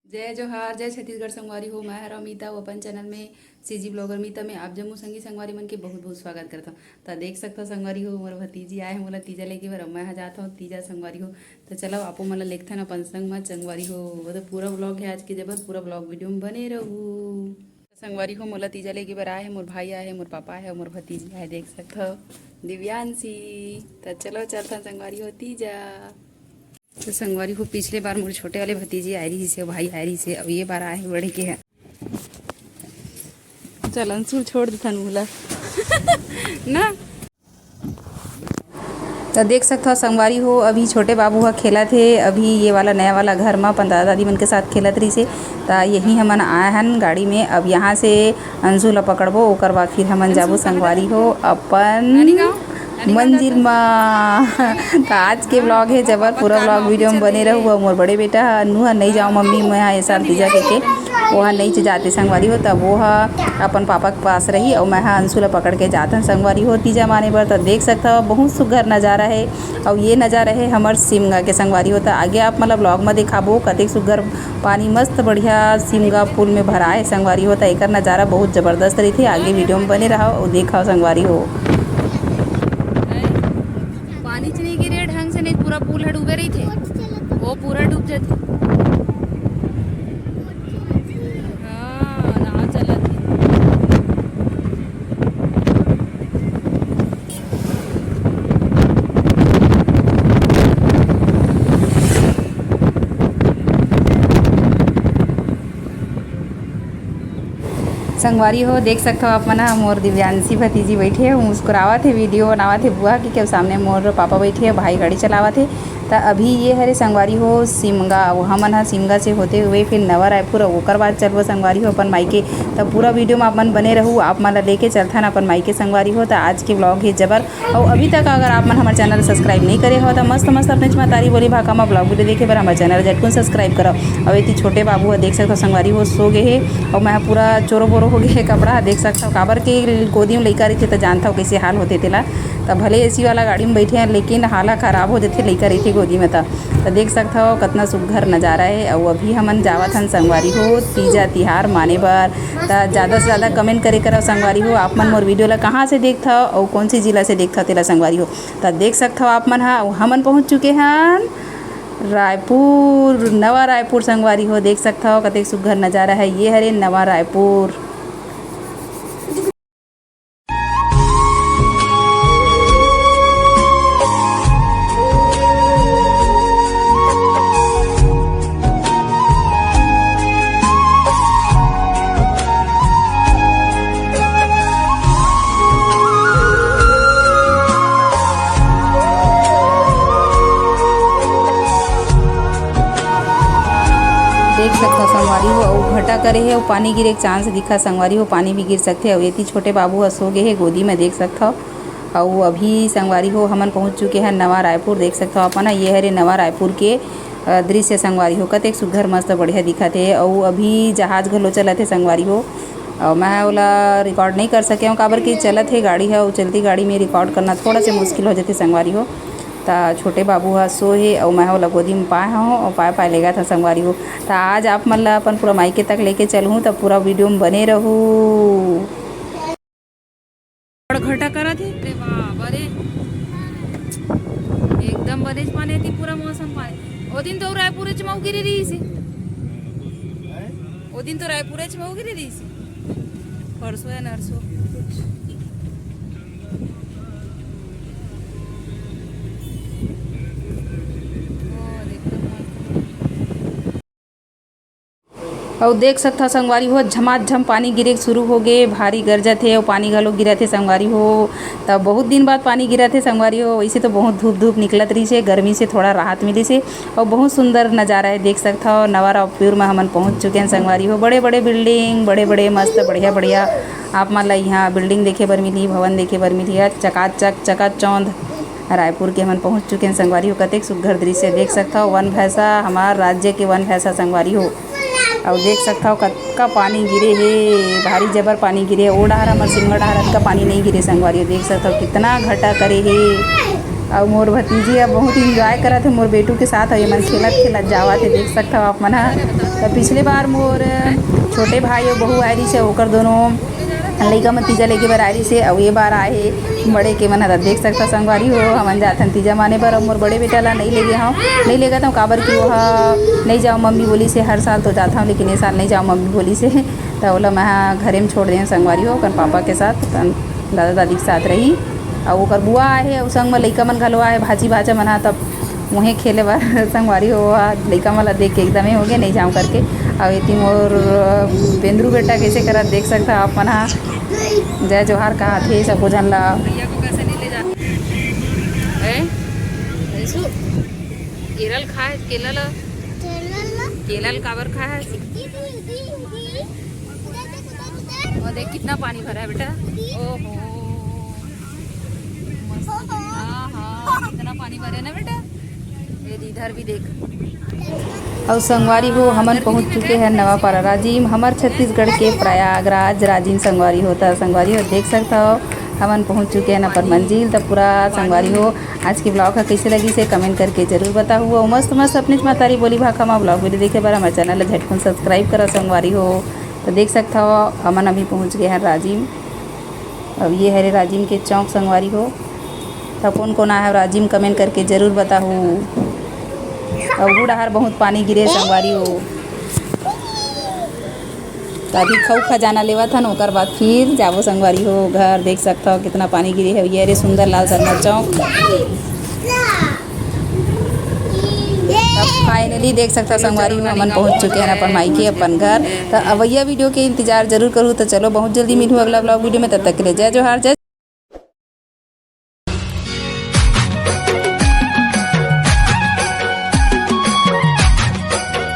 जय जोहार जय छत्तीसगढ़ संगवारी हो। मैं हरा मीता वो अपन चैनल में सीजी ब्लॉगर मीता में आप जम्मू संगी संगवारी मन के बहुत बहुत स्वागत करता हूँ। तो देख सकते हो संगवारी हो मोर भतीजी आए हैं मोला तीजा लेके बर मैं जाता हूँ तीजा संगवारी हो। तो चलो आपो मन लेखथन अपन संग में संगवारी हो। वो तो पूरा ब्लॉग है आज के जबर पूरा ब्लॉग वीडियो में बने रहू। संगवारी हो मोला तीजा लेके बर आए हैं मोर भाई आए हैं मोर पापा है मोर भतीजी आए देख सकते हो दिव्यांशी। तो चलो चलता संगवारी हो तीजा। तो संगवारी को पिछले बार मोरे छोटे वाले भतीजी आ रही से भाई आ रही से अब ये बार आए बड़े के है। चल अंशुल छोड़ देता मुला ना। तो देख सकते हो संगवारी हो अभी छोटे बाबू हा खेला थे अभी ये वाला नया वाला घर में अपन दादा दादी मन के साथ खेलत रही से। तो यही हमन आए हन गाड़ी में अब यहाँ से अंशु ला पकड़बो ओकर बाद फिर हमन जाबो संगवारी हो अपन मंजिल में। तो आज के ब्लॉग है जबर पूरा ब्लॉग वीडियो में बने रहू। मोर बड़े बेटा नु नहीं जाओ मम्मी मैं ऐसा तीजा के वहाँ नहीं जाते संगवारी हो तब वो अपन पापा के पास रही और मैं अंशु ला पकड़ के जाता संगवारी हो तीजा माने पर। तो देख सकता हो बहुत सुघर नज़ारा है और ये नज़ारा है हमार सिमगा के संगवारी हो। तो आगे आप मतलब ब्लॉग में दिखाबो कतेक सुघर पानी मस्त बढ़िया सिमगा पुल में भरा है संगवारी हो। तो एक नज़ारा बहुत ज़बरदस्त रही थी आगे वीडियो में बने रहा और देखा संगवारी हो। पानी च नहीं गिरे ढंग से नहीं पूरा पुल है डूबे रही थे वो पूरा डूब जाते। संगवारी हो देख सकते हो आप मना मोर दिव्यांशी भतीजी बैठे हो मुस्कुरावा थे वीडियो बनावा थे बुआ के सामने मोर पापा बैठे भाई गाड़ी चलावा थे। तो अभी ये हरे संगवारी हो सिमगा वो हमन हा सिमगा से होते हुए फिर नवा रायपुर ओकर बाद चलबो संगवारी हो अपन मायके। तो पूरा वीडियो में अपन बने रहू आप मन लेके चलथन अपन मायके संगवारी हो। तो आज के ब्लॉग है जबर और अभी तक अगर आप मन हमारे चैनल सब्सक्राइब नहीं करे हो तो मस्त मस्त अपने तारी बोली भाका में ब्लॉग वीडियो देखे बर हमारे चैनल झटकुन सब्सक्राइब करो। और ये छोटे बाबू है देख सकते हो संगवारी हो सो गए है और मैं पूरा चोरो बोरो हो गए कपड़ा देख सकता हूँ काबर के गोदी में लइका रही थे तो जानता हूँ कैसे हाल होते तेला। तो भले एसी वाला गाड़ी में बैठे हैं लेकिन हालत ख़राब हो जाते लइका रही थी गोदी में। तो देख सकता हो कितना सुघर नज़ारा है और अभी हमन जावत हन संगवारी हो तीजा तिहार माने बर। तो ज़्यादा से ज़्यादा कमेंट करे करो संगवारी हो आप मन मोर वीडियो ला कहाँ से देखता हो और कौन सी जिला से देखता तेला संगवारी हो। तो देख सकता हो आप मन हमन पहुँच चुके हैं रायपुर नवा रायपुर संगवारी हो। देख सकता हो कतेक सुघर नज़ारा है ये हरे नवा रायपुर। देख सकते हो संगवारी हो और घटा करे है और पानी गिरे एक चांस दिखा संगवारी हो पानी भी गिर सकते हैं। और ये छोटे बाबू ह सो गए है गोदी में देख सकता हो। और अभी संगवारी हो हमन पहुंच चुके हैं नवा रायपुर देख सकते हो अपना ये हरे नवा रायपुर के दृश्य संगवारी हो कतेक सुघर मस्त बढ़िया दिखत है। और अभी जहाज घलो चलत है संगवारी हो और मैं ओला रिकॉर्ड नहीं कर सके हूँ काबर की चलत है गाड़ी है और चलती गाड़ी में रिकॉर्ड करना थोड़ा सा मुश्किल हो जाते संगवारी हो। तो छोटे बाबू हा सो है और मैं ओला गोदी में पाए हूँ और पाए पाए लेगा था संगवारी हो। तो आज आप मन ला अपन पूरा मायके तक लेके चलूँ तो पूरा वीडियो में बने रहूँ। घटा करा थे बरे एकदम बनेच पानी थी पूरा मौसम पानी ओ दिन तो रायपुर च मऊ गिरी रही से ओ दिन तो रायपुर च मऊ गिरी रही से परसों या नरसों। और देख सकता संगवारी हो झमाझम पानी गिरे शुरू हो गए भारी गरजत है और पानी घलो गिरा थे संगवारी हो। तब बहुत दिन बाद पानी गिरा थे संगवारी हो वैसे तो बहुत धूप धूप निकलत रही से गर्मी से थोड़ा राहत मिली से और बहुत सुंदर नज़ारा है देख सकता हो नवा रायपुर में हमन पहुंच चुके हैं संगवारी हो। बड़े बड़े बिल्डिंग बड़े बड़े मस्त बढ़िया बढ़िया आप मान ला यहाँ बिल्डिंग देखे बर मिली भवन देखे बर मिली है चकाचक चकाचौंध रायपुर के हमन पहुंच चुके हैं संगवारी हो। कतेक सुघर दृश्य देख सकता हो वन भैंसा हमार राज्य के वन भैंसा संगवारी हो। और देख सकता हो कतका पानी गिरे है भारी जबर पानी गिरे ओ डहर हमार सिमगा डहर का पानी नहीं गिरे संगवारी हो। देख सकता हो कितना घटा करे है और मोर भतीजी अब बहुत इंजॉय करत थे मोर बेटू के साथ, और ये मन खेलत खेलत जावत थे। देख सकता हो आप मन ह। तो पिछले बार मोर छोटे भाई और बहू आए रही से, ओकर दोनों लइका मन तीजा लेके बर आए रही से, और ये बार आए बड़े के मन ह। देख सकता संगवारी हो हमन जाथन तीजा माने बर। अब मोर बड़े बेटा ला नहीं ले गए हूँ, नहीं ले गए था काबर कि वह नहीं जाओ मम्मी बोली से, हर साल तो जाता हूँ लेकिन ये साल नहीं जाओ मम्मी बोली से। तो ओला मैं घरे में छोड़ दें संगवारी हो अपन पापा के साथ, दादा दादी के साथ रही। और ओकर बुआ आए और संग में लइका मन घलो आए, भाजी भाजा मना तब वहीं खेले बर संगवारी हो। लइका मन ला देख के एकदम हो गए नहीं जाऊँ करके। और ये मोर पेंदरू बेटा कैसे करत देख सकता आप मन ह। जय जोहार कहा थे सबो जन ला। भैया को कैसे नहीं ले जाते केरल खाए केलल काबर खाए। और देख कितना पानी भरा है बेटा। ओहो हाँ कितना पानी भरे ना बेटा। ये इधर भी देख। और संगवारी हो हमन पहुंच चुके हैं नवापारा राजिम, हमार छत्तीसगढ़ के प्रयागराज राजिम संगवारी होता। संगवारी हो देख सकता हो हमन पहुंच चुके हैं अपन मंजिल। तब पूरा संगवारी हो आज की ब्लॉग कैसे लगी से कमेंट करके जरूर बताओ। और मस्त मस्त अपनी मातारी बोली भाखा में ब्लॉग वीडियो देखे बार हमारे चैनल झटकुन सब्सक्राइब करा संगवारी हो। तो देख सकता हो हमन अभी पहुँच गए हैं राजिम। अब ये है राजिम के चौक संगवारी हो। तो कौन कौन आया है राजिम कमेंट करके ज़रूर बताओ। और बूढ़ाहर बहुत पानी गिरे संगवारी हो। तो अभी खऊ खजाना लेवा था न, ओकर बाद फिर जाबो संगवारी हो घर। देख सकता हो कितना पानी गिरे है। ये रे सुंदर लाल शर्मा चौक। अब फाइनली देख सकता संगवारी हो हमन पहुंच चुके हैं अपन मायके अपन घर। तो अवैया वीडियो के इंतजार जरूर करूँ। तो चलो बहुत जल्दी मिलूँ अगला ब्लॉग वीडियो में, तब तक के लिए जय जोहार जय।